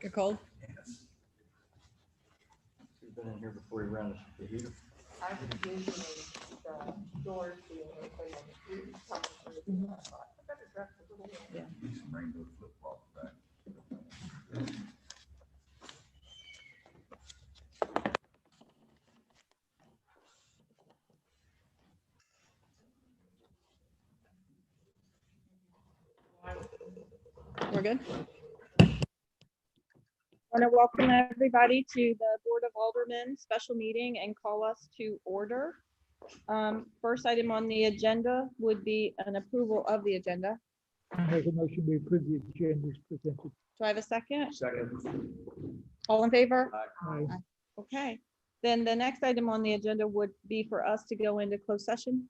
You're cold? Yes. You've been in here before you ran the heater? I was usually the doors being open and the food coming through. I thought, I better dress a little bit. Yeah. Need some rainbow flip flops back. We're good? I want to welcome everybody to the Board of Aldermen special meeting and call us to order. First item on the agenda would be an approval of the agenda. Make a motion to approve the agenda as presented. Do I have a second? Second. All in favor? Aye. Okay. Then the next item on the agenda would be for us to go into closed session.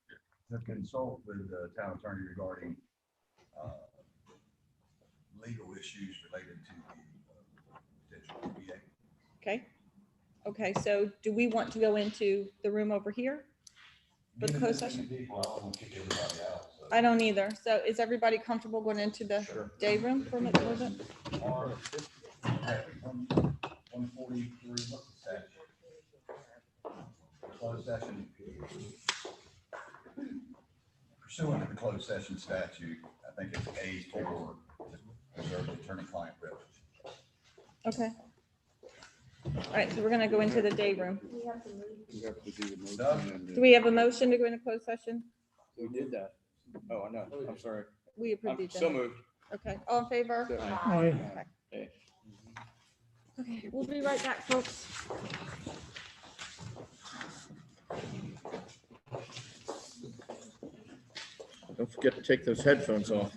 To consult with the town attorney regarding legal issues related to the potential PBA. Okay. Okay, so do we want to go into the room over here? With Given closed this many session? people, I won't kick everybody out, so. I don't either. So is everybody comfortable going into the Sure. day room for a little bit? 143, what's the statute? Closed session. Pursuant to the closed session statute, I think it's A4, to preserve the attorney-client privilege. Okay. All right, so we're gonna go into the day room. We have to move. You have to do the motion. Doug? and then- Do we have a motion to go into closed session? We did that. Oh, I know. I'm sorry. We approved the I'm so agenda. moved. Okay, all in favor? Aye. Okay. Okay, we'll be right back, folks. Don't forget to take those headphones off.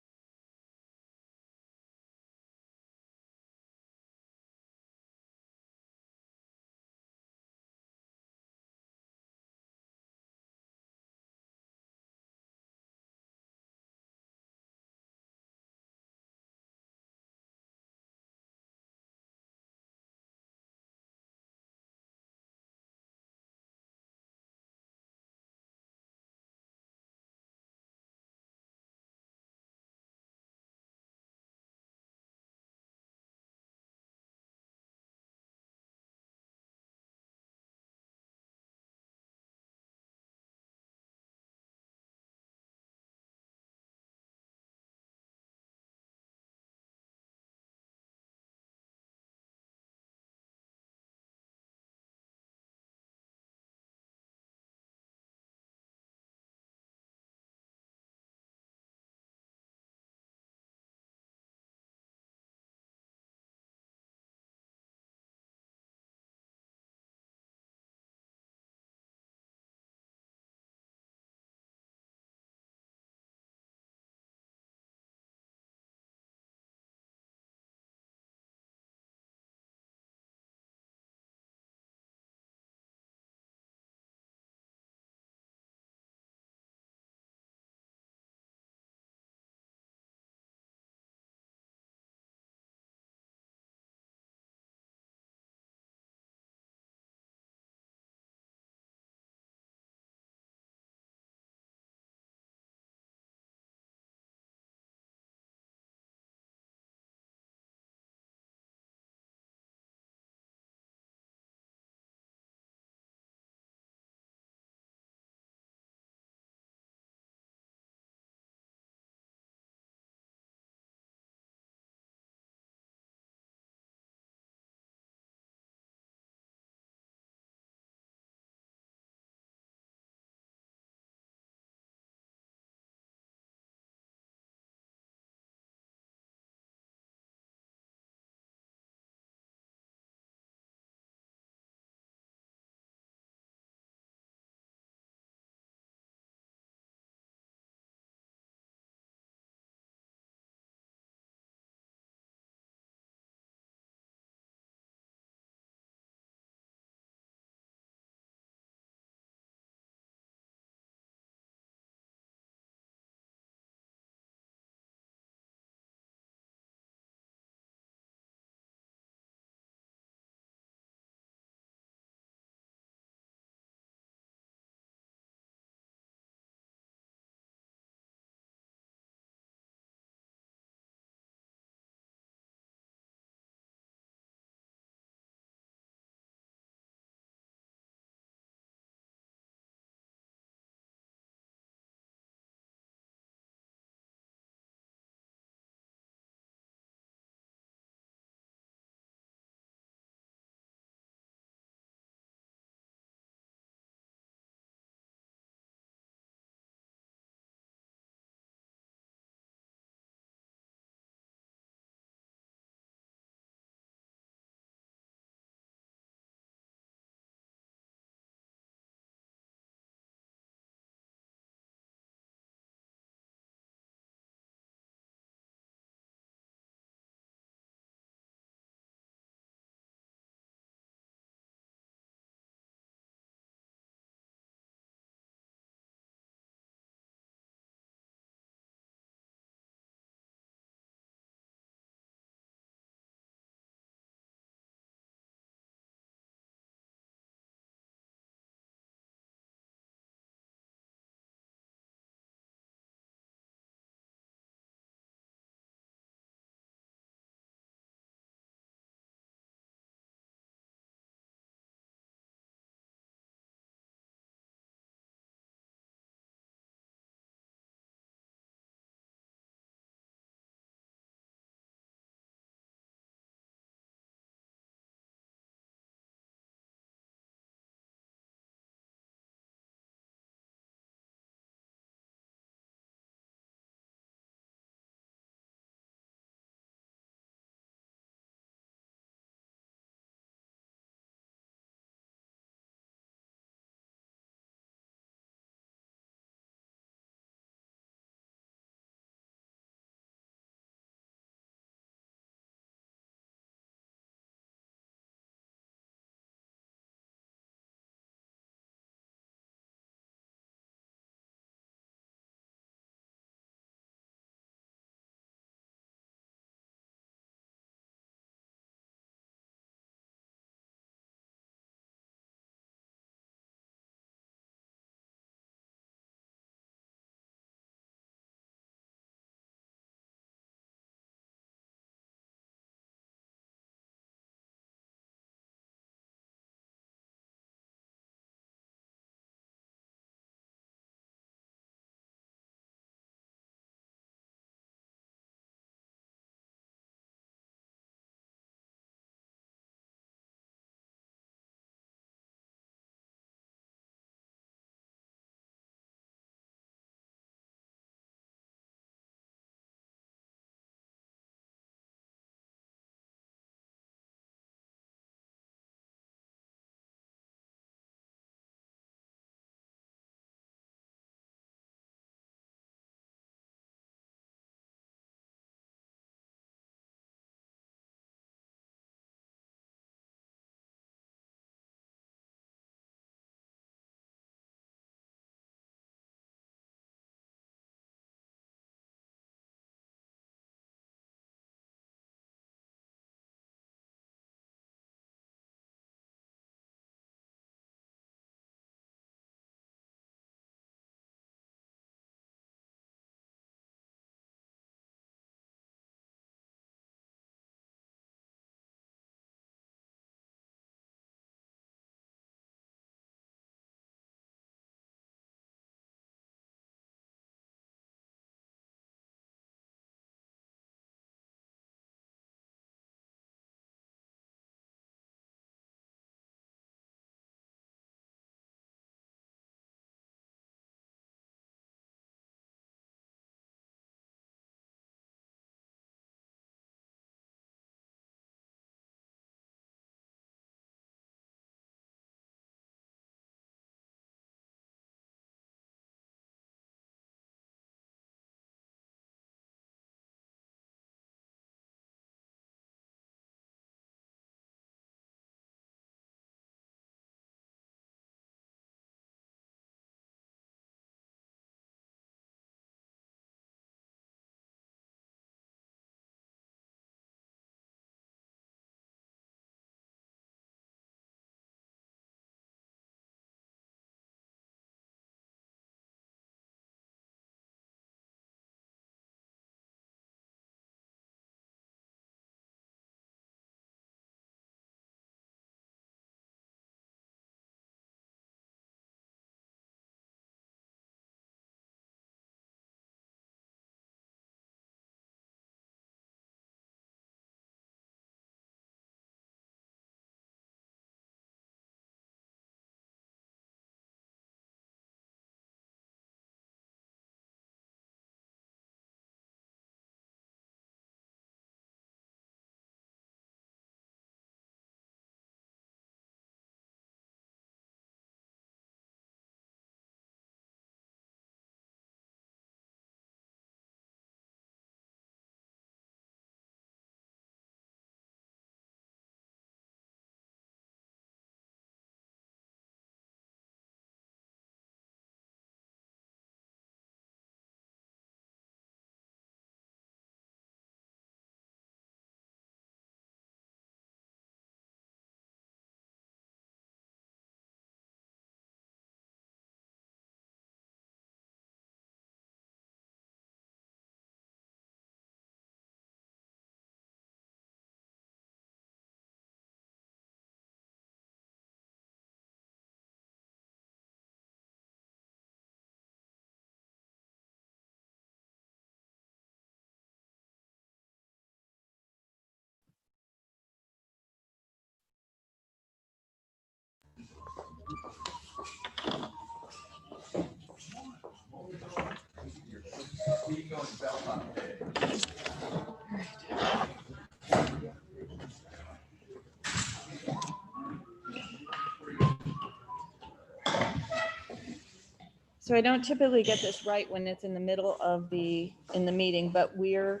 So I don't typically get this right when it's in the middle of in the meeting, but do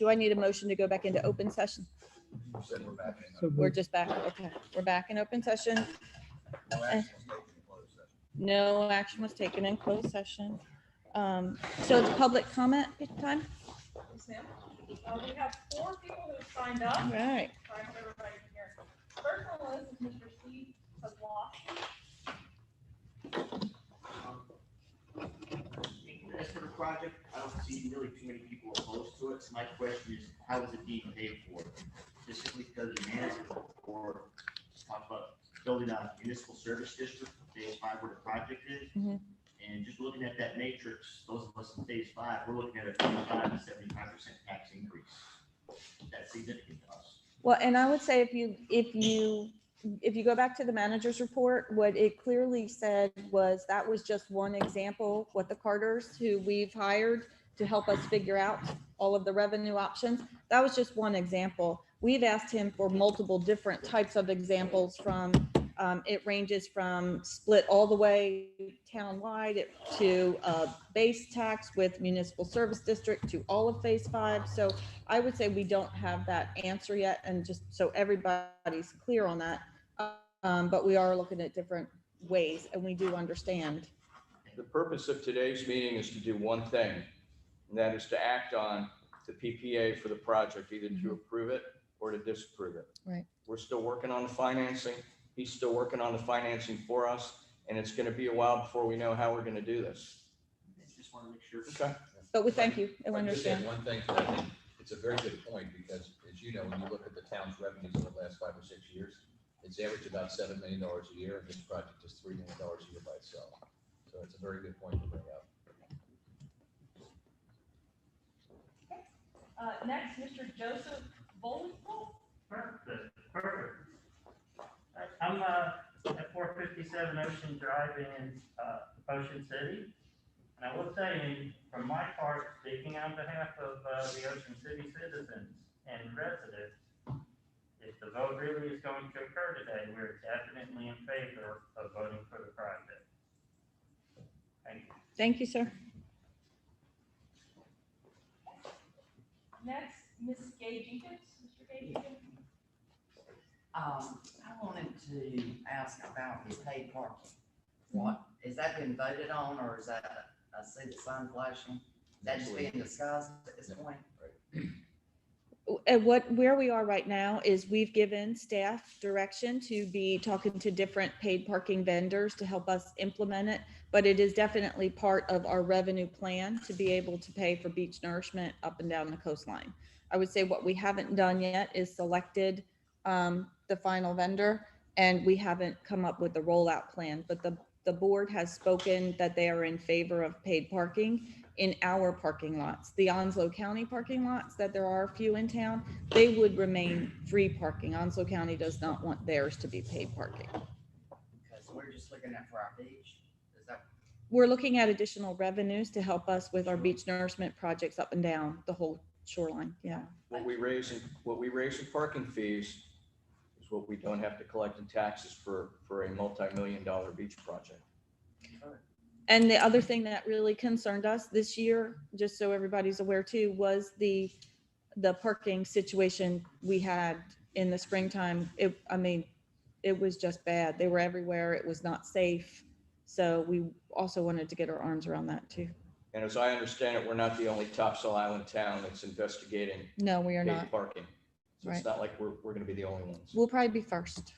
I need a motion to go back into open session? You said we're back in. So We're moved. just back, okay. We're back in open session. No action was taken in closed session. No action was taken in closed session. So it's public comment time? Yes, ma'am. We have 4 people who signed up. All right. Sorry for everybody here. First on the list is Mr. Steve Kozlowski. As for the project, I don't see really too many people opposed to it. So my question is, how is it being paid for? Specifically because the municipal board talked about building a municipal service district, phase 5 where the project is. Mhm. And just looking at that matrix, those of us in phase 5, we're looking at a 25 to 75% tax increase. That's significant to us. Well, and I would say if you go back to the manager's report, what it clearly said was that was just one example, what the Carters who we've hired to help us figure out all of the revenue options, that was just one example. We've asked him for multiple different types of examples from, it ranges from split all the way townwide to base tax with municipal service district to all of phase 5. So I would say we don't have that answer yet, and just so everybody's clear on that. But we are looking at different ways, and we do understand. The purpose of today's meeting is to do one thing, and that is to act on the PPA for the project, either to approve it or to disapprove it. Right. We're still working on the financing. He's still working on the financing for us, and it's going to be a while before we know how we're going to do this. Just want to make sure. Okay. But we thank you and Let me just add understand. one thing, because I think it's a very good point, because as you know, when you look at the town's revenues over the last 5 or 6 years, it's averaged about $7 million a year, and this project is $3 million a year by itself. So it's a very good point to bring up. Next, Mr. Joseph Volenthal. Perfect. I'm at 457 Ocean Drive in Ocean City. And I will say, from my part, speaking on behalf of the Ocean City citizens and residents, if the vote really is going to occur today, we're definitely in favor of voting for the project. Thank you. Thank you, sir. Next, Ms. Gay Jenkins. Mr. Gay Jenkins. I wanted to ask about the paid parking. What, is that been voted on, or is that, I see the sign flashing, is that just being discussed at this point? And where we are right now is we've given staff direction to be talking to different paid parking vendors to help us implement it. But it is definitely part of our revenue plan to be able to pay for beach nourishment up and down the coastline. I would say what we haven't done yet is selected the final vendor, and we haven't come up with a rollout plan. But the board has spoken that they are in favor of paid parking in our parking lots. The Onslow County parking lots, that there are a few in town, they would remain free parking. Onslow County does not want theirs to be paid parking. Because we're just looking at for our beach, is that, We're looking at additional revenues to help us with our beach nourishment projects up and down the whole shoreline. Yeah. What we raise in parking fees is what we don't have to collect in taxes for a multi-million-dollar beach project. And the other thing that really concerned us this year, just so everybody's aware too, was the parking situation we had in the springtime. It was just bad. They were everywhere. It was not safe. So we also wanted to get our arms around that too. And as I understand it, we're not the only Topsail Island town that's investigating No, we are paid not. parking. So Right. it's not like we're going to be the only ones. We'll probably be first.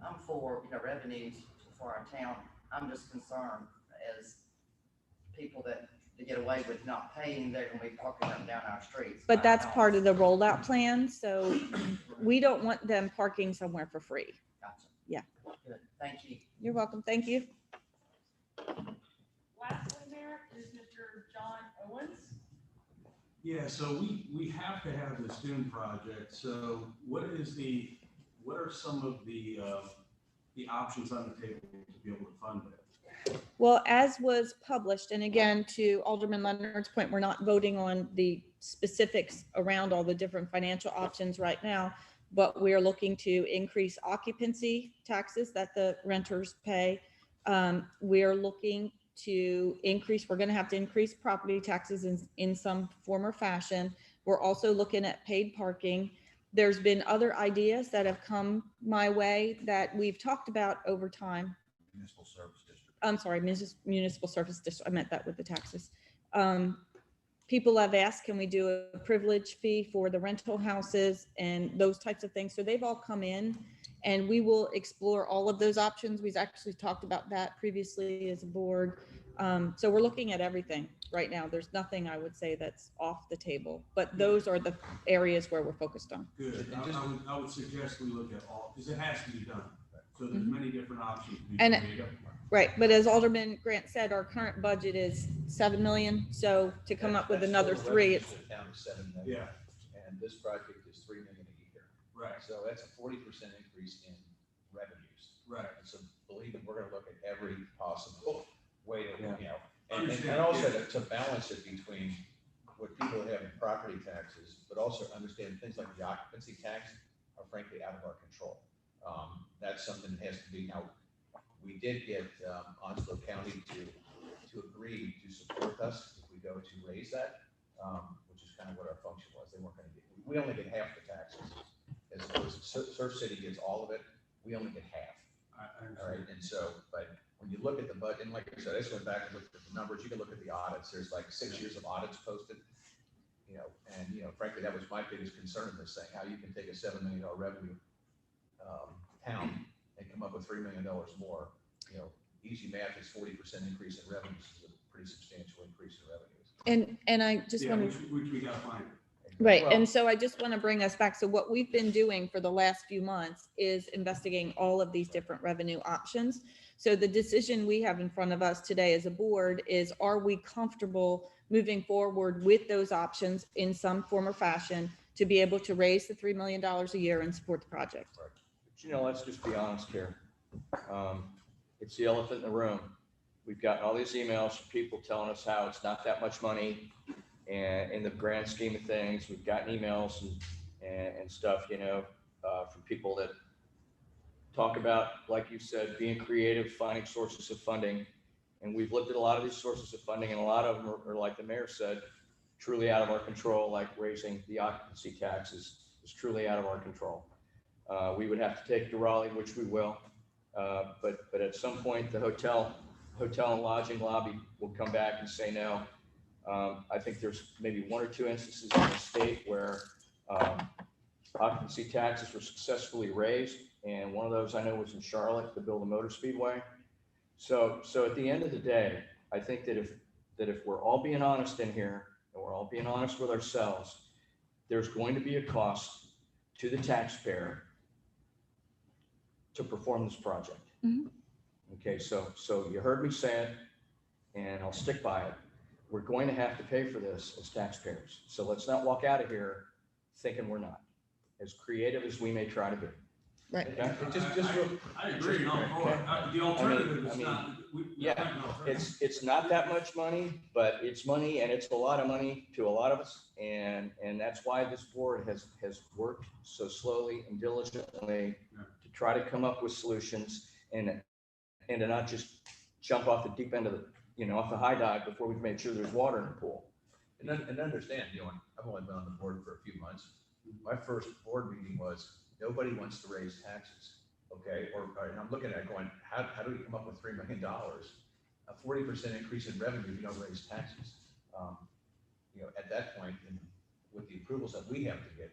I'm for, revenues for our town. I'm just concerned as people that get away with not paying, they're gonna be parking up and down our streets. But that's part of the rollout plan. So we don't want them parking somewhere for free. Gotcha. Yeah. Good, thank you. You're welcome. Thank you. Lastly, there is Mr. John Owens. Yeah, so we have to have this dune project. So what are some of the options on the table to be able to fund it? Well, as was published, and again, to Alderman Leonard's point, we're not voting on the specifics around all the different financial options right now, but we're looking to increase occupancy taxes that the renters pay. We're looking to increase, we're gonna have to increase property taxes in some form or fashion. We're also looking at paid parking. There's been other ideas that have come my way that we've talked about over time. Municipal service district. I'm sorry, municipal service district, I meant that with the taxes. People have asked, can we do a privilege fee for the rental houses and those types of things? So they've all come in and we will explore all of those options. We've actually talked about that previously as a board. So we're looking at everything right now. There's nothing I would say that's off the table, but those are the areas where we're focused on. Good. I would suggest we look at all, because it has to be done. So there's Mhm. many different options. to be And- created. Right, but as Alderman Grant said, our current budget is 7 million, so to come up with That's another total 3, revenues it's, for the town is 7 million. Yeah, And this project is 3 million a year. right, So that's a 40% increase in revenues. right. And so believe me, we're gonna look at every possible way to, Yeah. you know, and Understand, also yeah. to balance it between what people have in property taxes, but also understand things like the occupancy tax are frankly out of our control. That's something that has to be, now, we did get Onslow County to agree to support us if we go to raise that, which is kind of what our function was. They weren't gonna get, we only get half the taxes. As opposed to Surf City gets all of it, we only get half. I All right, understand. and so, but when you look at the budget, and like I said, I just went back and looked at the numbers, you can look at the audits, there's like 6 years of audits posted. You know, and, you know, frankly, that was my biggest concern in this thing, how you can take a $7 million revenue town and come up with $3 million more. You know, easy math is 40% increase in revenues is a pretty substantial increase in revenues. and I just Yeah, want to. which we gotta find. Right, Well- and so I just want to bring us back. So what we've been doing for the last few months is investigating all of these different revenue options. So the decision we have in front of us today as a board is, are we comfortable moving forward with those options in some form or fashion to be able to raise the $3 million a year and support the project? But, you know, let's just be honest here. It's the elephant in the room. We've gotten all these emails from people telling us how it's not that much money. And in the grand scheme of things, we've gotten emails and stuff, you know, from people that talk about, like you said, being creative, finding sources of funding. And we've looked at a lot of these sources of funding, and a lot of them are like the mayor said, truly out of our control, like raising the occupancy taxes is truly out of our control. We would have to take it to Raleigh, which we will. But at some point, the hotel and lodging lobby will come back and say no. I think there's maybe 1 or 2 instances in the state where occupancy taxes were successfully raised. And one of those I know was in Charlotte to build a motor speedway. So at the end of the day, I think that if we're all being honest in here and we're all being honest with ourselves, there's going to be a cost to the taxpayer to perform this project. Mhm. Okay, so you heard me say it, and I'll stick by it. We're going to have to pay for this as taxpayers. So let's not walk out of here thinking we're not, as creative as we may try to be. Right. Okay? I agree, no, the alternative is I mean, not. yeah, It's not that much money, but it's money, and it's a lot of money to a lot of us. And that's why this board has worked so slowly and diligently to try to come up with solutions and to not just jump off the deep end of the, you know, off the high dive before we've made sure there's water in the pool. And understand, you know, I've only been on the board for a few months. My first board meeting was, nobody wants to raise taxes, okay? And I'm looking at it going, how do we come up with $3 million? A 40% increase in revenue if you don't raise taxes. You know, at that point, and with the approvals that we have to get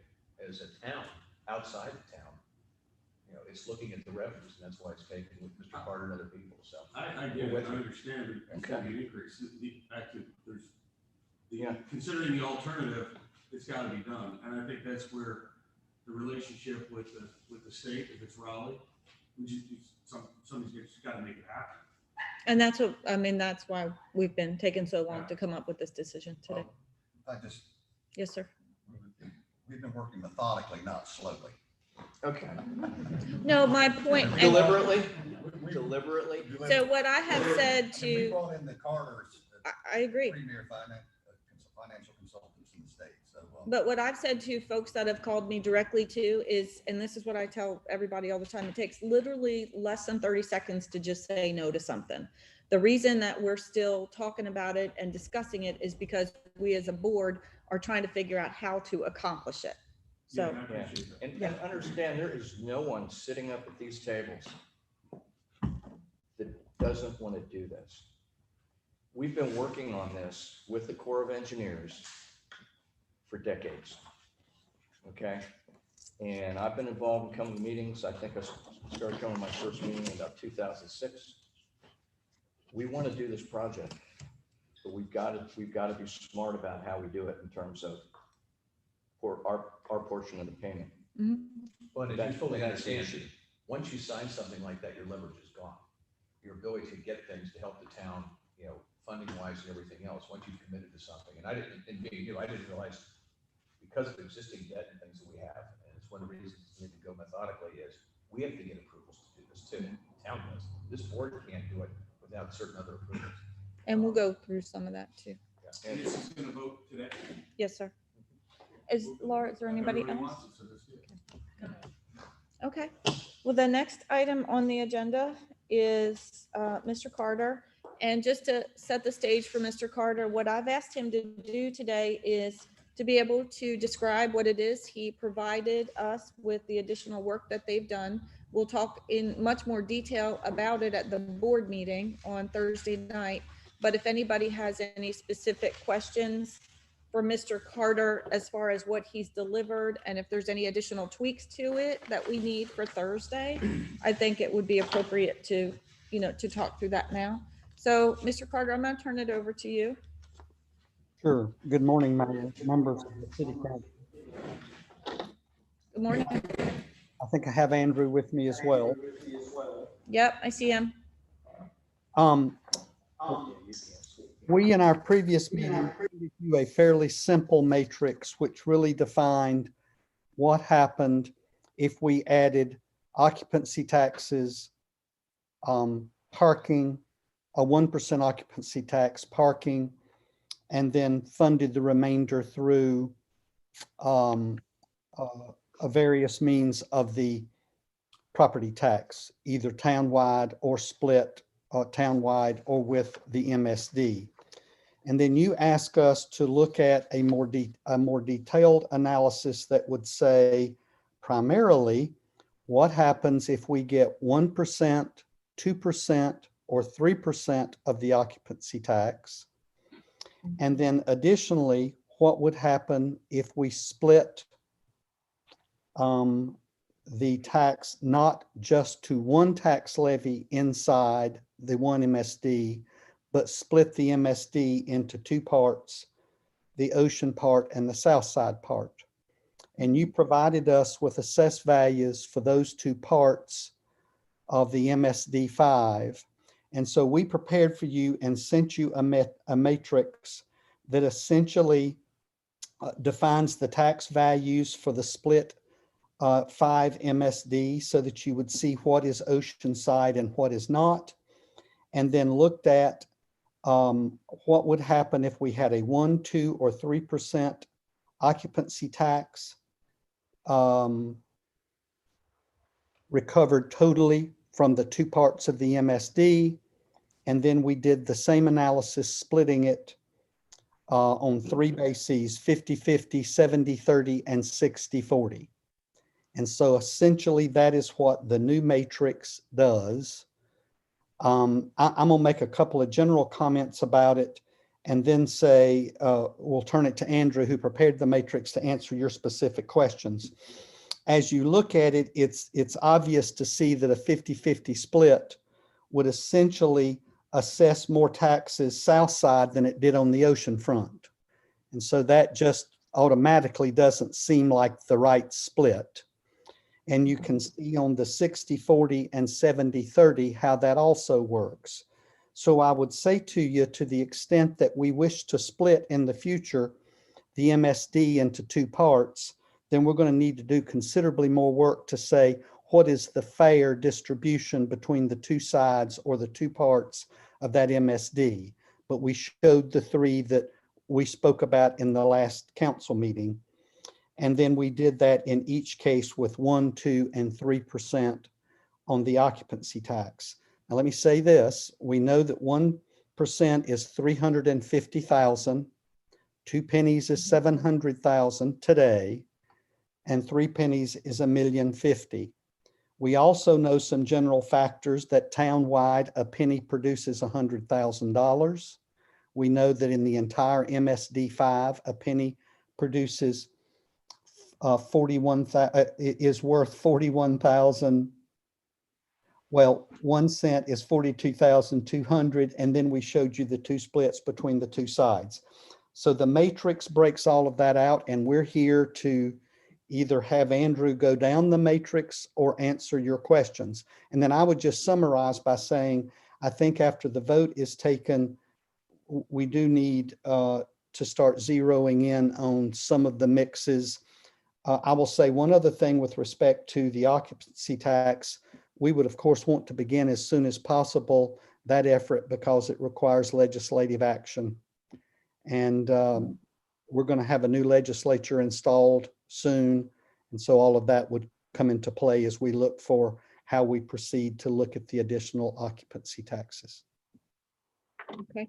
as a town, outside the town, you know, it's looking at the revenues, and that's why it's taken with Mr. Carter and other people, so. I get it, I understand it, it's gonna be an increase, Yeah. considering the alternative, it's gotta be done, and I think that's where the relationship with the state, if it's Raleigh, somebody's just gotta make it happen. And that's what, I mean, that's why we've been taking so long to come up with this decision today. Yes, sir. We've been working methodically, not slowly. Okay. No, my point. and- Deliberately. So what I have said And we to, brought in the Carters, I agree. premier financial consultants in the state, so. But what I've said to folks that have called me directly to is, and this is what I tell everybody all the time, it takes literally less than 30 seconds to just say no to something. The reason that we're still talking about it and discussing it is because we as a board are trying to figure out how to accomplish it. So, Yeah, I appreciate that. And understand, there is no one sitting up at these tables that doesn't want to do this. We've been working on this with the Corps of Engineers for decades. Okay? And I've been involved in coming to meetings. I think I started coming to my first meeting in about 2006. We want to do this project, but we've got to be smart about how we do it in terms of for our portion of the payment. But as That's- you fully that's the understand, issue. once you sign something like that, your leverage is gone. Your ability to get things to help the town, funding wise and everything else, once you've committed to something. And I didn't, and being you, I didn't realize, because of existing debt and things that we have, and it's one of the reasons we need to go methodically, is we have to get approvals to do this too. The town does. This board can't do it without certain other approvals. and we'll go through some of that too. And this is gonna vote today. Yes, sir. Laura, is there anybody Everybody else? wants it, so let's do it. Okay, well, the next item on the agenda is Mr. Carter. And just to set the stage for Mr. Carter, what I've asked him to do today is to be able to describe what it is he provided us with the additional work that they've done. We'll talk in much more detail about it at the board meeting on Thursday night. But if anybody has any specific questions for Mr. Carter as far as what he's delivered, and if there's any additional tweaks to it that we need for Thursday, I think it would be appropriate to, to talk through that now. So, Mr. Carter, I'm going to turn it over to you. Sure. Good morning, Mayor, members of the City Council. Good morning. I think I have Andrew with me as well. Yep, I see him. We, in our previous meeting, gave you a fairly simple matrix, which really defined what happened if we added occupancy taxes, parking, a 1% occupancy tax, parking, and then funded the remainder through various means of the property tax, either townwide or split townwide or with the MSD. And then you ask us to look at a more detailed analysis that would say primarily what happens if we get 1%, 2%, or 3% of the occupancy tax. And then additionally, what would happen if we split the tax not just to one tax levy inside the one MSD, but split the MSD into two parts, the ocean part and the south side part. And you provided us with assessed values for those two parts of the MSD 5. And so we prepared for you and sent you a matrix that essentially defines the tax values for the split 5 MSD so that you would see what is oceanside and what is not. And then looked at what would happen if we had a 1, 2, or 3% occupancy tax recovered totally from the two parts of the MSD. And then we did the same analysis, splitting it on 3 bases, 50-50, 70-30, and 60-40. And so essentially that is what the new matrix does. I'm gonna make a couple of general comments about it and then say, we'll turn it to Andrew, who prepared the matrix, to answer your specific questions. As you look at it, it's obvious to see that a 50-50 split would essentially assess more taxes south side than it did on the ocean front. And so that just automatically doesn't seem like the right split. And you can see on the 60-40 and 70-30 how that also works. So I would say to you, to the extent that we wish to split in the future the MSD into two parts, then we're going to need to do considerably more work to say what is the fair distribution between the two sides or the two parts of that MSD. But we showed the 3 that we spoke about in the last council meeting. And then we did that in each case with 1, 2, and 3% on the occupancy tax. Now, let me say this. We know that 1% is 350,000, 2 pennies is 700,000 today, and 3 pennies is 1,050,000. We also know some general factors that townwide a penny produces $100,000. We know that in the entire MSD5, a penny produces is worth 41,000. Well, 1 cent is 42,200, and then we showed you the two splits between the two sides. So the matrix breaks all of that out, and we're here to either have Andrew go down the matrix or answer your questions. And then I would just summarize by saying, I think after the vote is taken, we do need to start zeroing in on some of the mixes. I will say one other thing with respect to the occupancy tax. We would, of course, want to begin as soon as possible that effort because it requires legislative action. And we're going to have a new legislature installed soon. And so all of that would come into play as we look for how we proceed to look at the additional occupancy taxes. Okay.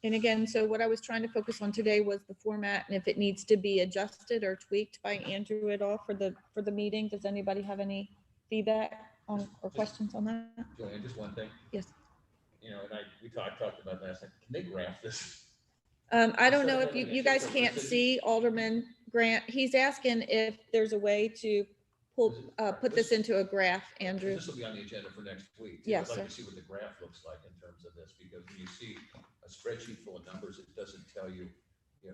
And again, so what I was trying to focus on today was the format and if it needs to be adjusted or tweaked by Andrew at all for the meeting. Does anybody have any feedback on or questions on that? Joanne, just one thing. Yes. You know, and we talked about last night. Can they graph this? I don't know if you guys can't see Alderman Grant. He's asking if there's a way to put this into a graph, Andrew. This will be on the agenda for next week. Yes, I'd like sir. to see what the graph looks like in terms of this, because when you see a spreadsheet full of numbers, it doesn't tell you,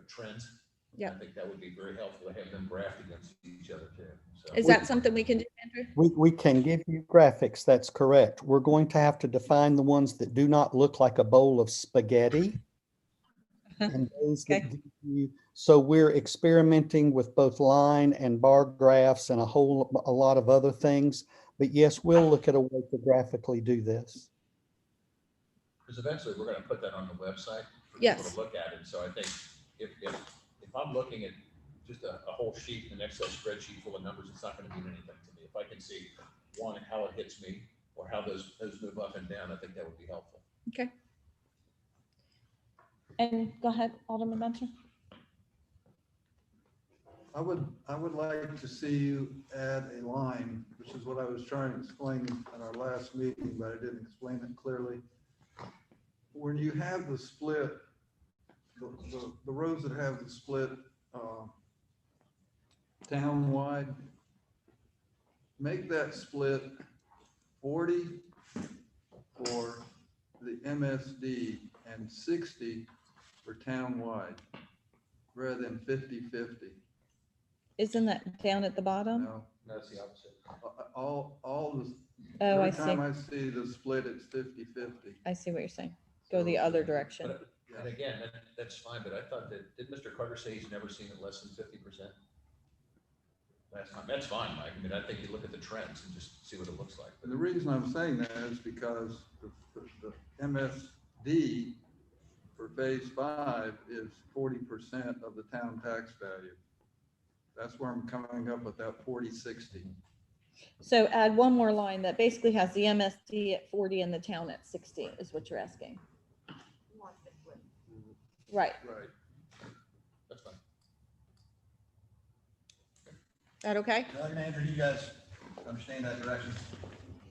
trends. Yeah. I think that would be very helpful to have them graphed against each other too. So. Is that something we can do, Andrew? We can give you graphics, that's correct. We're going to have to define the ones that do not look like a bowl of spaghetti. And those that Okay. give you, so we're experimenting with both line and bar graphs and a lot of other things. But yes, we'll look at a way to graphically do this. Because eventually we're going to put that on the website for people Yes. to look at it. So I think if I'm looking at just a whole sheet, an Excel spreadsheet full of numbers, it's not going to mean anything to me. If I can see one, how it hits me or how those move up and down, I think that would be helpful. Okay. And go ahead, Alderman Benson. I would like to see you add a line, which is what I was trying to explain in our last meeting, but I didn't explain it clearly. When you have the split, the roads that have the split town-wide, make that split 40 for the MSD and 60 for town-wide, rather than 50-50. Isn't that down at the bottom? No, That's the opposite. all the, Oh, I every see. time I see the split, it's 50-50. I see what you're saying. Go the other direction. But, and again, that's fine, but I thought that, did Mr. Carter say he's never seen it less than 50%? Last time, that's fine, Mike. I mean, I think you look at the trends and just see what it looks like. And the reason I'm saying that is because the MSD for phase 5 is 40% of the town tax value. That's where I'm coming up with that 40-60. So add one more line that basically has the MSD at 40 and the town at 60 is what you're asking. Right. Right. That's fine. That okay? Doug and Andrew, you guys understand that direction?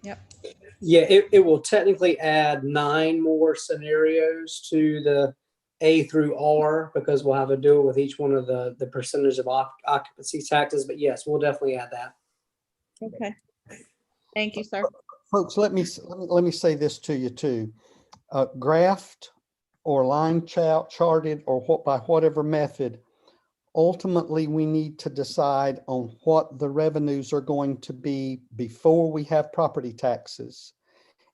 Yep. Yeah, it will technically add 9 more scenarios to the A through R because we'll have to do it with each one of the percentage of occupancy taxes. But yes, we'll definitely add that. Okay. Thank you, sir. Folks, let me say this to you too. Graphed or line charted or by whatever method, ultimately we need to decide on what the revenues are going to be before we have property taxes,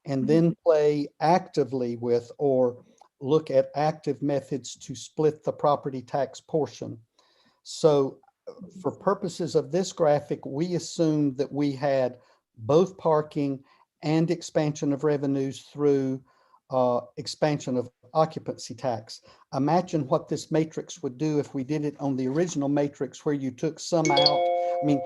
and then play actively with or look at active methods to split the property tax portion. So for purposes of this graphic, we assumed that we had both parking and expansion of revenues through expansion of occupancy tax. Imagine what this matrix would do if we did it on the original matrix where you took some out. I mean,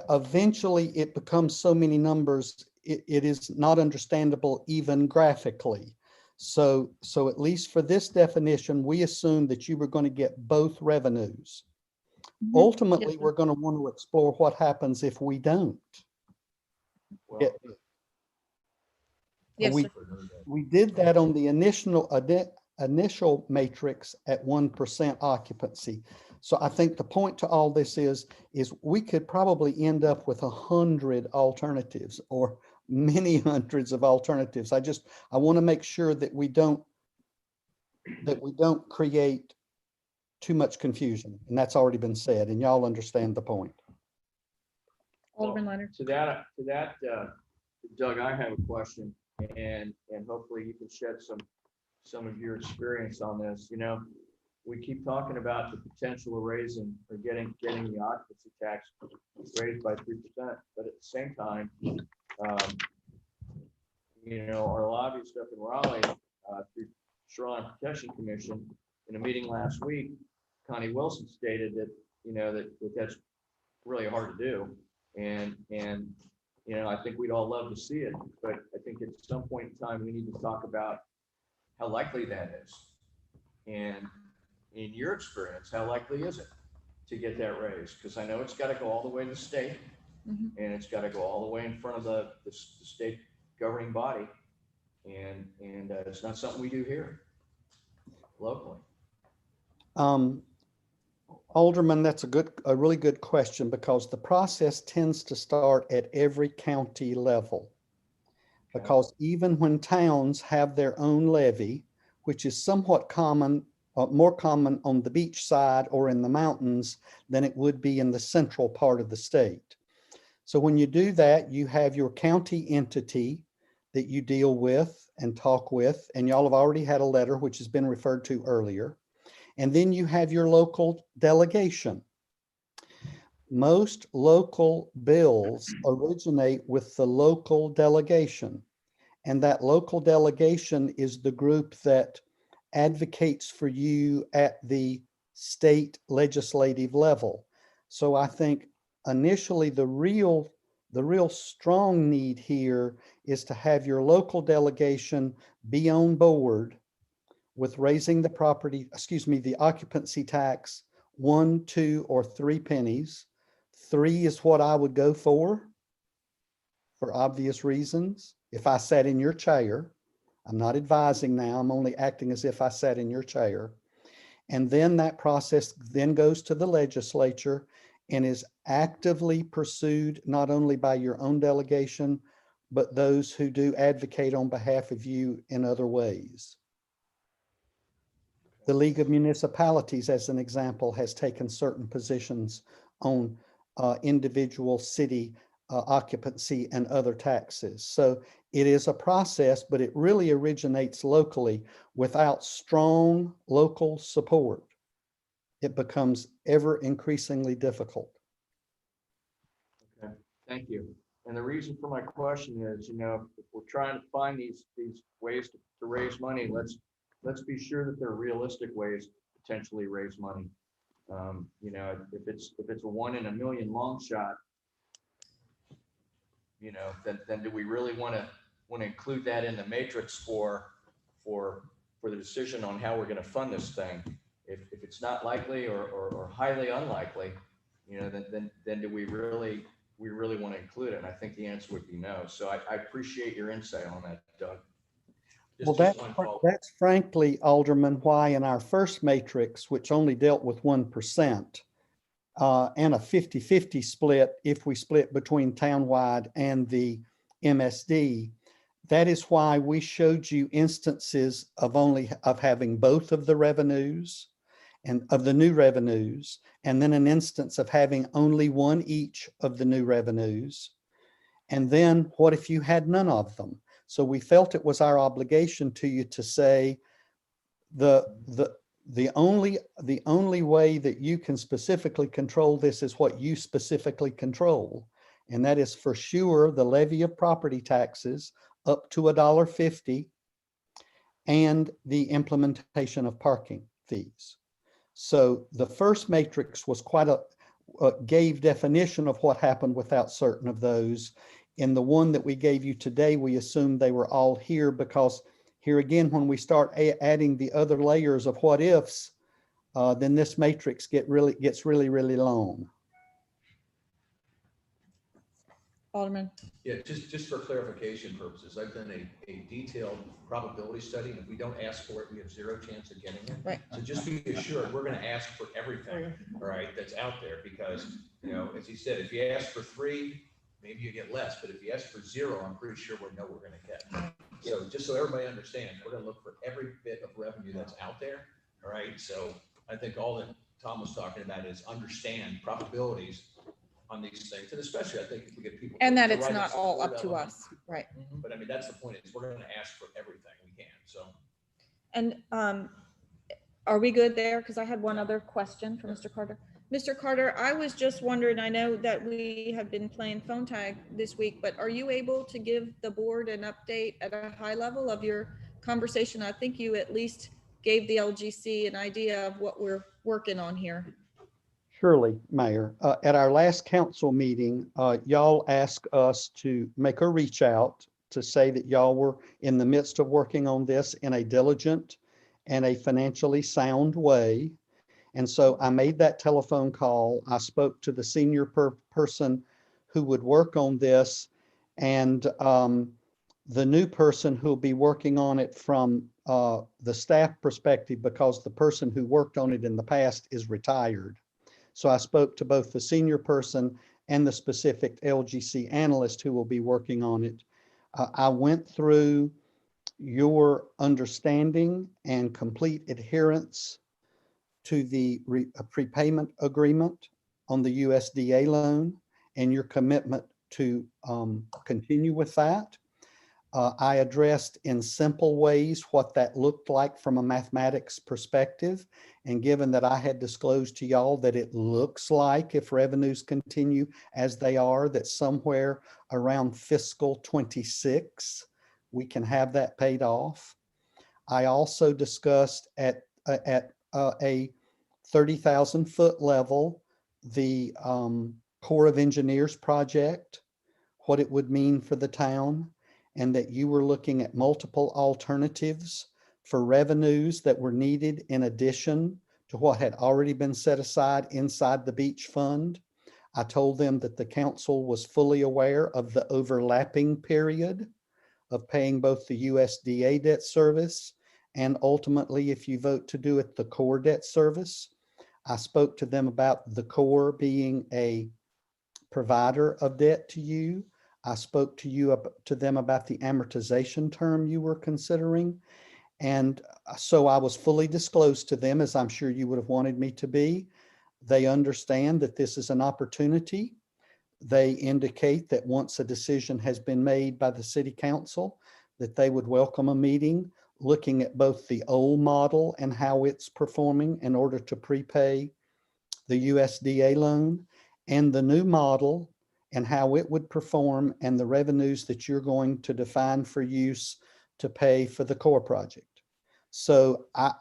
eventually it becomes so many numbers, it is not understandable even graphically. So at least for this definition, we assumed that you were going to get both revenues. Ultimately, Yes, sir. we're going to want to explore what happens if we don't. Well, Yeah, Yes, we, sir. we did that on the initial matrix at 1% occupancy. So I think the point to all this is we could probably end up with 100 alternatives or many hundreds of alternatives. I want to make sure that we don't create too much confusion, and that's already been said, and y'all understand the point. Alderman Leonard. To that, Doug, I have a question, and hopefully you can shed some of your experience on this. You know, we keep talking about the potential of raising or getting the occupancy tax raised by 3%, but at the same time, you know, our lobbyist up in Raleigh, through Shoreline Protection Commission, in a meeting last week, Connie Wilson stated that, you know, that that's really hard to do. And, you know, I think we'd all love to see it, but I think at some point in time, we need to talk about how likely that is. And in your experience, how likely is it to get that raised? Because I know it's got to go all the way to the state, Mhm. and it's got to go all the way in front of the state governing body. And it's not something we do here locally. Alderman, that's a really good question, because the process tends to start at every county level. Because even when towns have their own levy, which is somewhat common, more common on the beach side or in the mountains than it would be in the central part of the state. So when you do that, you have your county entity that you deal with and talk with, and y'all have already had a letter which has been referred to earlier. And then you have your local delegation. Most local bills originate with the local delegation, and that local delegation is the group that advocates for you at the state legislative level. So I think initially the real strong need here is to have your local delegation be on board with raising the occupancy tax 1, 2, or 3 pennies. 3 is what I would go for obvious reasons. If I sat in your chair, I'm not advising now, I'm only acting as if I sat in your chair. And then that process then goes to the legislature and is actively pursued not only by your own delegation, but those who do advocate on behalf of you in other ways. The League of Municipalities, as an example, has taken certain positions on individual city occupancy and other taxes. So it is a process, but it really originates locally. Without strong local support, it becomes ever increasingly difficult. Okay, thank you. And the reason for my question is, you know, if we're trying to find these ways to raise money, let's be sure that they're realistic ways to potentially raise money. You know, if it's a 1 in a million long shot, you know, then do we really want to include that in the matrix for the decision on how we're going to fund this thing? If it's not likely or highly unlikely, you know, then do we really want to include it? And I think the answer would be no. So I appreciate your insight on that, Doug. Well, Just one follow-up. that's frankly, Alderman, why in our first matrix, which only dealt with 1%, and a 50-50 split, if we split between townwide and the MSD, that is why we showed you instances of having both of the revenues and of the new revenues, and then an instance of having only one each of the new revenues. And then what if you had none of them? So we felt it was our obligation to you to say the only way that you can specifically control this is what you specifically control. And that is for sure the levy of property taxes up to $1.50 and the implementation of parking fees. So the first matrix was quite gave definition of what happened without certain of those. In the one that we gave you today, we assumed they were all here because here again, when we start adding the other layers of what ifs, then this matrix gets really, really long. Alderman. Yeah, just for clarification purposes, I've done a detailed probability study, and if we don't ask for it, we have zero chance of getting it. Right. So just be assured, we're gonna ask for everything, all right, that's out there, because, you know, as he said, if you ask for 3, maybe you get less, but if you ask for 0, I'm pretty sure we know we're gonna get. So just so everybody understands, we're gonna look for every bit of revenue that's out there, all right? So I think all that Tom was talking about is understand probabilities on these things, and especially I think if we get people. And that to it's write not us all support up to element. us, right? But I mean, that's the point, is we're gonna ask for everything we can, so. And are we good there? Because I had one other question for Mr. Carter. Mr. Carter, I was just wondering, I know that we have been playing phone tag this week, but are you able to give the board an update at a high level of your conversation? I think you at least gave the LGC an idea of what we're working on here. Surely, Mayor. At our last council meeting, y'all asked us to make a reach out to say that y'all were in the midst of working on this in a diligent and a financially sound way. And so I made that telephone call. I spoke to the senior person who would work on this, and the new person who'll be working on it from the staff perspective, because the person who worked on it in the past is retired. So I spoke to both the senior person and the specific LGC analyst who will be working on it. I went through your understanding and complete adherence to the prepayment agreement on the USDA loan and your commitment to continue with that. I addressed in simple ways what that looked like from a mathematics perspective. And given that I had disclosed to y'all that it looks like, if revenues continue as they are, that somewhere around fiscal 26, we can have that paid off. I also discussed at a 30,000 foot level, the Corps of Engineers project, what it would mean for the town, and that you were looking at multiple alternatives for revenues that were needed in addition to what had already been set aside inside the beach fund. I told them that the council was fully aware of the overlapping period of paying both the USDA debt service and ultimately, if you vote to do it, the Corps debt service. I spoke to them about the Corps being a provider of debt to you. I spoke to them about the amortization term you were considering. And so I was fully disclosed to them, as I'm sure you would have wanted me to be. They understand that this is an opportunity. They indicate that once a decision has been made by the city council, that they would welcome a meeting looking at both the old model and how it's performing in order to prepay the USDA loan, and the new model and how it would perform and the revenues that you're going to define for use to pay for the core project. So I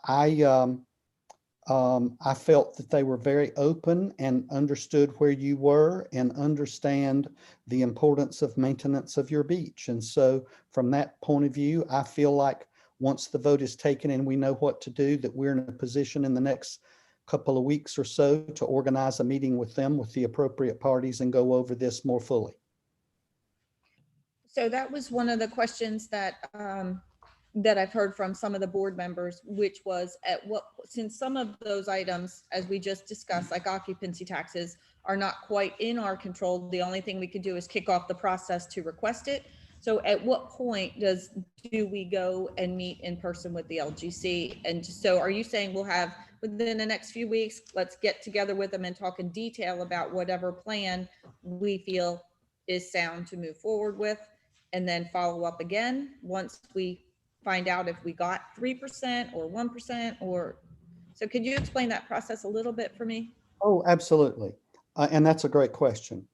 felt that they were very open and understood where you were and understand the importance of maintenance of your beach. And so from that point of view, I feel like once the vote is taken and we know what to do, that we're in a position in the next couple of weeks or so to organize a meeting with them, with the appropriate parties, and go over this more fully. So that was one of the questions that that I've heard from some of the board members, which was since some of those items, as we just discussed, like occupancy taxes, are not quite in our control, the only thing we could do is kick off the process to request it. So at what point do we go and meet in person with the LGC? And so are you saying we'll have within the next few weeks, let's get together with them and talk in detail about whatever plan we feel is sound to move forward with, and then follow up again once we find out if we got 3% or 1% or, so could you explain that process a little bit for me? Oh, absolutely. And that's a great question.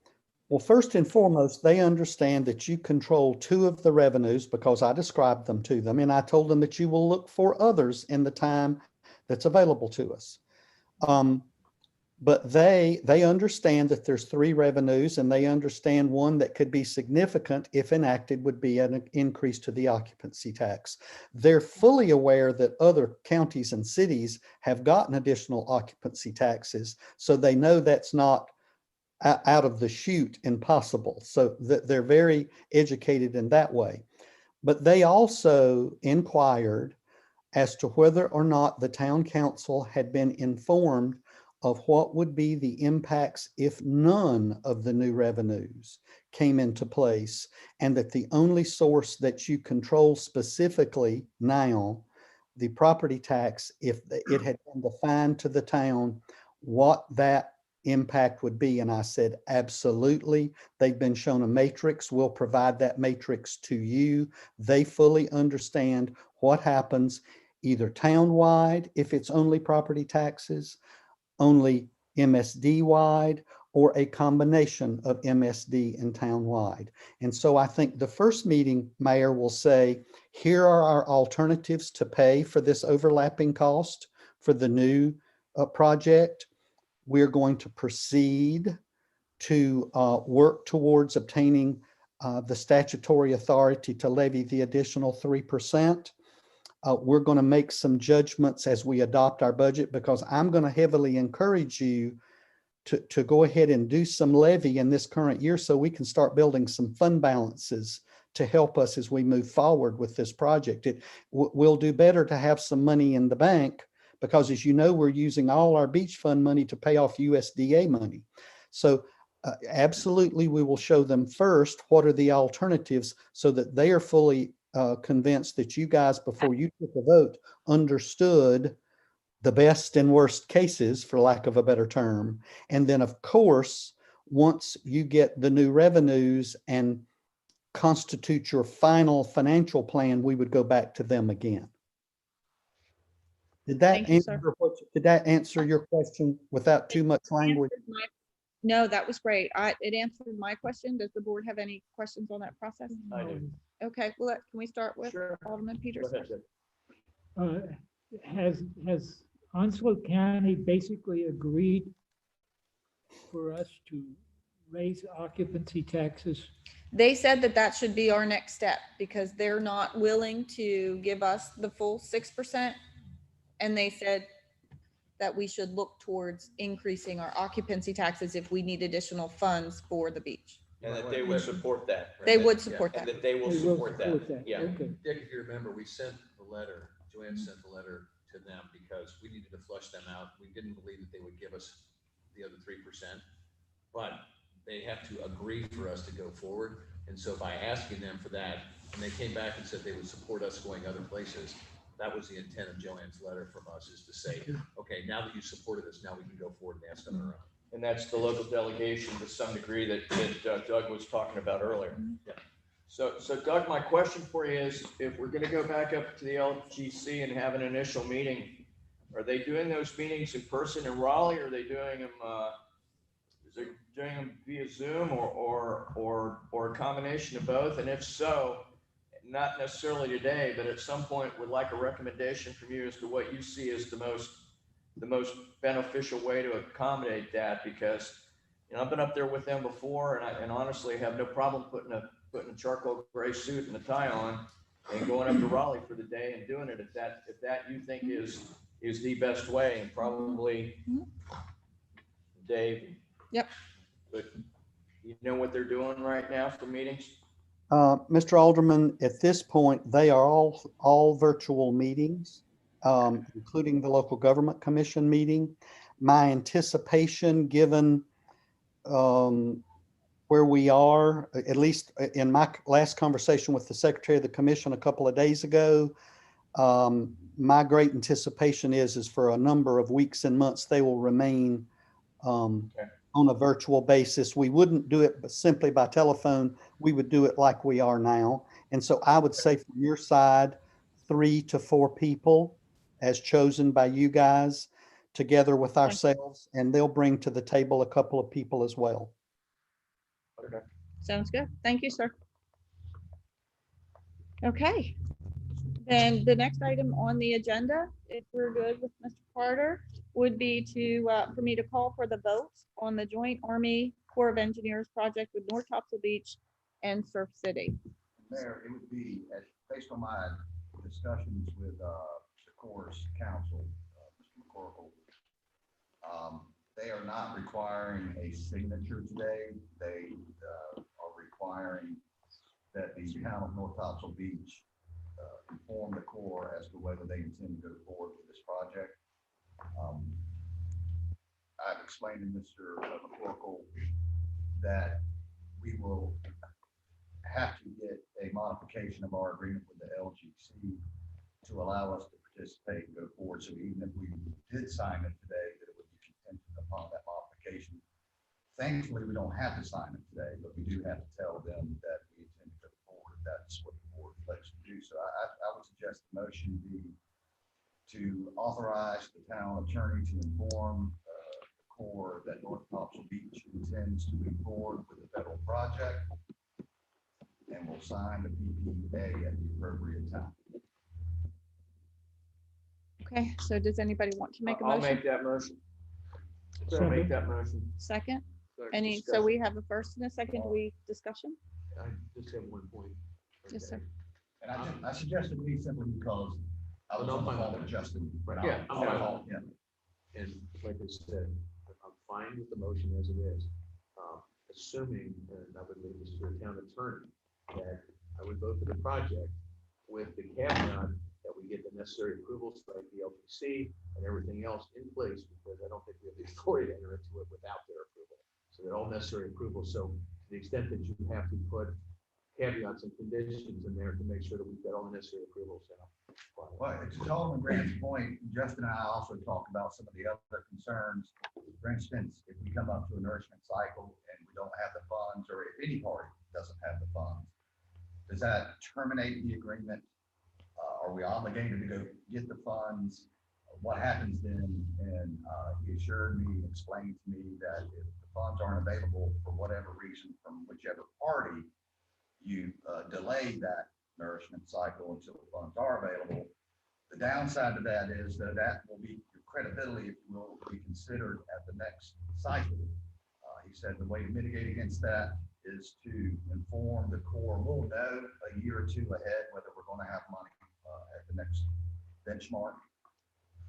Well, first and foremost, they understand that you control 2 of the revenues because I described them to them, and I told them that you will look for others in the time that's available to us. But they understand that there's three revenues, and they understand one that could be significant if enacted would be an increase to the occupancy tax. They're fully aware that other counties and cities have gotten additional occupancy taxes, so they know that's not out of the chute impossible. So they're very educated in that way. But they also inquired as to whether or not the town council had been informed of what would be the impacts if none of the new revenues came into place, and that the only source that you control specifically now, the property tax, if it had been defined to the town, what that impact would be. And I said, absolutely. They've been shown a matrix. We'll provide that matrix to you. They fully understand what happens either townwide, if it's only property taxes, only MSD wide, or a combination of MSD and townwide. And so I think the first meeting, Mayor, will say, here are our alternatives to pay for this overlapping cost for the new project. We're going to proceed to work towards obtaining the statutory authority to levy the additional 3%. We're going to make some judgments as we adopt our budget, because I'm going to heavily encourage you to go ahead and do some levy in this current year so we can start building some fund balances to help us as we move forward with this project. We'll do better to have some money in the bank, because as you know, we're using all our beach fund money to pay off USDA money. So absolutely, we will show them first what are the alternatives so that they are fully convinced that you guys, before you took a vote, understood the best and worst cases, for lack of a better term. And then, of course, once you get the new revenues and constitute your final financial plan, we would go back to them again. Did that Thank you, sir. answer your question without too much language? No, that was great. It answered my question. Does the board have any questions on that process? I do. Okay, well, can we start with Sure. Alderman Go Peters? ahead, Jim. Has Onslow County basically agreed for us to raise occupancy taxes? They said that that should be our next step, because they're not willing to give us the full 6%. And they said that we should look towards increasing our occupancy taxes if we need additional funds for the beach. And that they would support that. They would support And that. that they will They will support support that. that. Yeah. Okay. Dick, if you remember, we sent the letter, Joanne sent the letter to them because we needed to flush them out. We didn't believe that they would give us the other 3%, but they have to agree for us to go forward. And so by asking them for that, and they came back and said they would support us going other places, that was the intent of Joanne's letter from us, is to say, okay, now that you supported us, now we can go forward and ask on our own. And that's the local delegation to some degree that Doug was talking about earlier. Yeah. So Doug, my question for you is, if we're going to go back up to the LGC and have an initial meeting, are they doing those meetings in person in Raleigh, or are they doing them, is they doing them via Zoom or a combination of both? And if so, not necessarily today, but at some point would like a recommendation from you as to what you see as the most beneficial way to accommodate that, because I've been up there with them before, and honestly have no problem putting a charcoal gray suit and a tie on and going up to Raleigh for the day and doing it if that you think is the best way. And probably Dave. Yep. But you know what they're doing right now for meetings? Mr. Alderman, at this point, they are all virtual meetings, including the local government commission meeting. My anticipation, given where we are, at least in my last conversation with the secretary of the commission a couple of days ago, my great anticipation is for a number of weeks and months, they will remain on a virtual basis. We wouldn't do it simply by telephone. We would do it like we are now. And so I would say from your side, 3 to 4 people as chosen by you guys together with ourselves, and they'll bring to the table a couple of people as well. Okay. Sounds good. Thank you, sir. Okay. Then the next item on the agenda, if we're good with Mr. Carter, would be to, for me to call for the vote on the Joint Army Corps of Engineers project with North Topsail Beach and Surf City. Mayor, it would be, based on my discussions with the Corps Council, Mr. McCorkle, they are not requiring a signature today. They are requiring that the town of North Topsail Beach inform the Corps as to whether they intend to go forward with this project. I've explained to Mr. McCorkle that we will have to get a modification of our agreement with the LGC to allow us to participate and go forward. So even if we did sign it today, that it would be contingent upon that modification. Thankfully, we don't have to sign it today, but we do have to tell them that we intend to go forward. That's what the board elects to do. So I would suggest the motion be to authorize the town attorney to inform the Corps that North Topsail Beach intends to move forward with the federal project, and will sign the PPA at the appropriate time. Okay, so does anybody want to make a I'll motion? make that motion. So Second. make that motion. Second? So Any, so discussion. we have a first and a second, we discussion? I just have one point. Yes, sir. And I suggested me simply because I was on the phone with Justin. Yeah, I'm fine. Yeah. And like I said, I'm fine with the motion as it is. Assuming, and I would leave this to the town attorney, that I would vote for the project with the caveat that we get the necessary approvals like the LPC and everything else in place, because I don't think we have the authority to enter into it without their approval. So they're all necessary approvals. So to the extent that you have to put caveats and conditions in there to make sure that we've got all the necessary approvals. Well, it's to Alderman Grant's point, Justin and I also talked about some of the other concerns. For instance, if we come up to a nourishment cycle and we don't have the funds, or if any party doesn't have the funds, does that terminate the agreement? Are we obligated to go get the funds? What happens then? And he assured me, explained to me that if the funds aren't available for whatever reason from whichever party, you delay that nourishment cycle until the funds are available. The downside to that is that will be your credibility, if you will be considered at the next cycle. He said the way to mitigate against that is to inform the Corps. We'll know a year or two ahead whether we're going to have money at the next benchmark.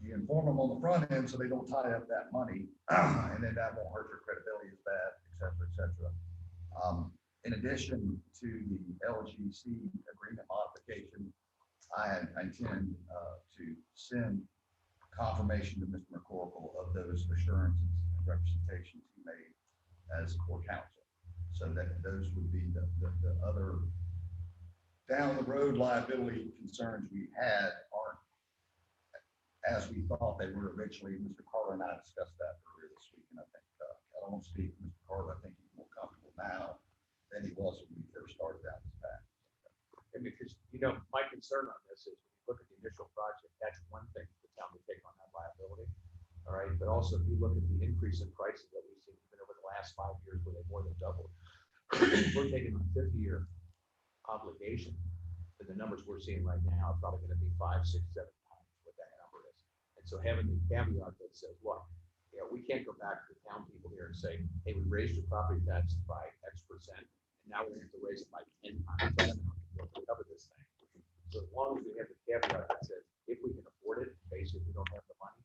You inform them on the front end so they don't tie up that money, and then that won't hurt your credibility as bad, et cetera, et cetera. In addition to the LGC agreement modification, I intend to send confirmation to Mr. McCorkle of those assurances and representations he made as Corps Counsel, so that those would be the other down the road liability concerns we had aren't as we thought they were originally. Mr. Carter and I discussed that earlier this week, and I think I don't want to speak for Mr. Carter. I think he's more comfortable now than he was when we first started down this path. And because, my concern on this is when you look at the initial project, that's one thing the town would take on that liability. All right, but also if you look at the increase in prices that we've seen even over the last 5 years where they more than doubled, we're taking a 50-year obligation. And the numbers we're seeing right now are probably going to be 5, 6, 7 times what that number is. And so having the caveat that says, look, we can't go back to the town people here and say, hey, we raised your property tax by X percent, and now we're going to raise it by 10 times that amount to cover this thing. So as long as we have the caveat that says, if we can afford it, basically we don't have the money.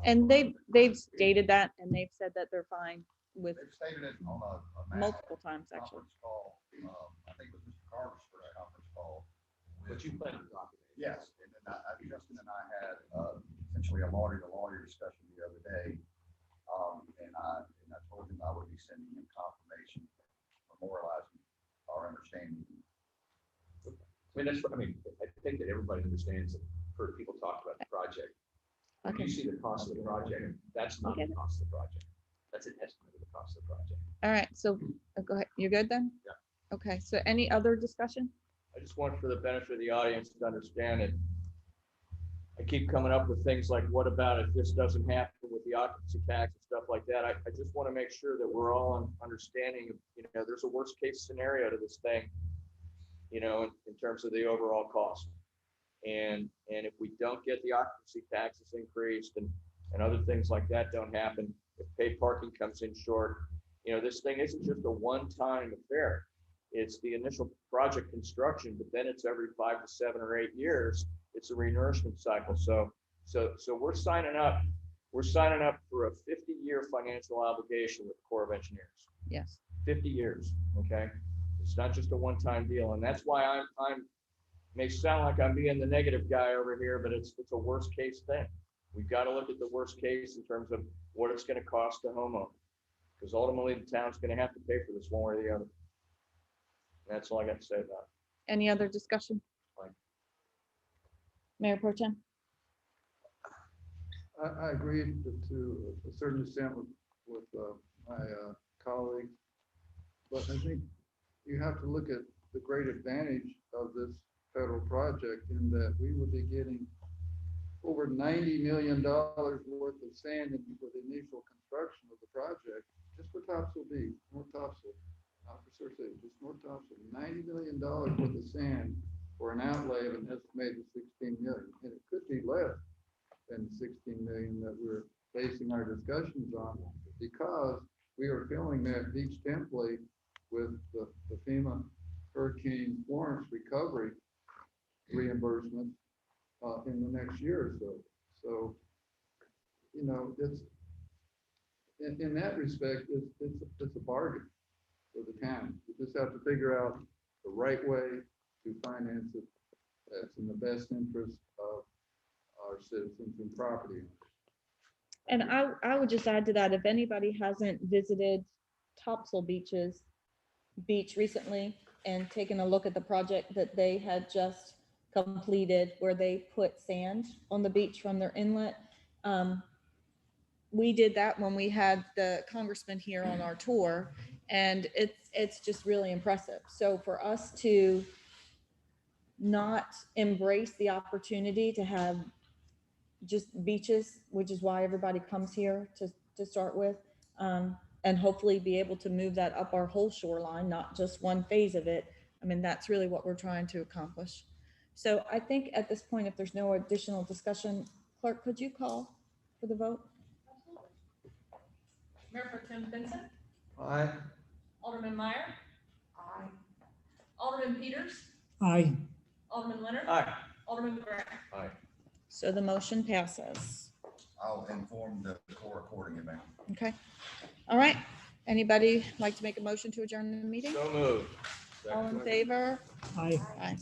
And they've stated that, and they've said that they're fine with They've stated it on a multiple times, actually. conference call. I think it was Mr. Carter's first conference call. But you plan on talking. Yes, and then Justin and I had essentially a lawyer-to-lawyer discussion the other day. And I told him I would be sending him confirmation, memorializing our understanding. I think that everybody understands that. Heard people talk about the project. When Okay. you see the cost of the project, that's not the Okay. cost of the project. That's an estimate of the cost of the project. All right, so go ahead. You're good then? Yeah. Okay, so any other discussion? I just want for the benefit of the audience to understand it. I keep coming up with things like, what about if this doesn't happen with the occupancy tax and stuff like that? I just want to make sure that we're all on understanding of, there's a worst case scenario to this thing, in terms of the overall cost. And if we don't get the occupancy taxes increased, and and other things like that don't happen, if paid parking comes in short, this thing isn't just a one-time affair. It's the initial project construction, but then it's every 5 to 7 or 8 years. It's a renourishment cycle. So we're signing up for a 50-year financial obligation with the Corps of Engineers. Yes. 50 years, okay? It's not just a one-time deal, and that's why I'm may sound like I'm being the negative guy over here, but it's a worst case thing. We've got to look at the worst case in terms of what it's going to cost the homeowner, because ultimately the town's going to have to pay for this one way or the other. That's all I got to say about it. Any other discussion? Fine. Mayor Pro Tem? I agree to a certain extent with my colleagues, but I think you have to look at the great advantage of this federal project in that we will be getting over $90 million worth of sand for the initial construction of the project, just for Topsail Beach, North Topsail, not for Surf City, just North Topsail. $90 million worth of sand for an outlay of an estimated 16 million, and it could be less than 16 million that we're basing our discussions on, because we are filling that beach template with the FEMA Hurricane Florence recovery reimbursement in the next year or so. So, it's in that respect, it's a bargain for the town. We just have to figure out the right way to finance it that's in the best interest of our citizens and property owners. And I would just add to that, if anybody hasn't visited Topsail Beach recently and taken a look at the project that they had just completed, where they put sand on the beach from their inlet. We did that when we had the congressman here on our tour, and it's just really impressive. So for us to not embrace the opportunity to have just beaches, which is why everybody comes here to start with, and hopefully be able to move that up our whole shoreline, not just one phase of it. I mean, that's really what we're trying to accomplish. So I think at this point, if there's no additional discussion, clerk, could you call for the vote? Mayor Pro Tem Vincent, Aye. Alderman Meyer. Aye. Alderman Peters, Aye. Alderman Leonard. Aye. Alderman Grant. Aye. So the motion passes. I'll inform the Corps accordingly, ma'am. Okay. All right. Anybody like to make a motion to adjourn the meeting? So moved. All in favor? Aye. Aye.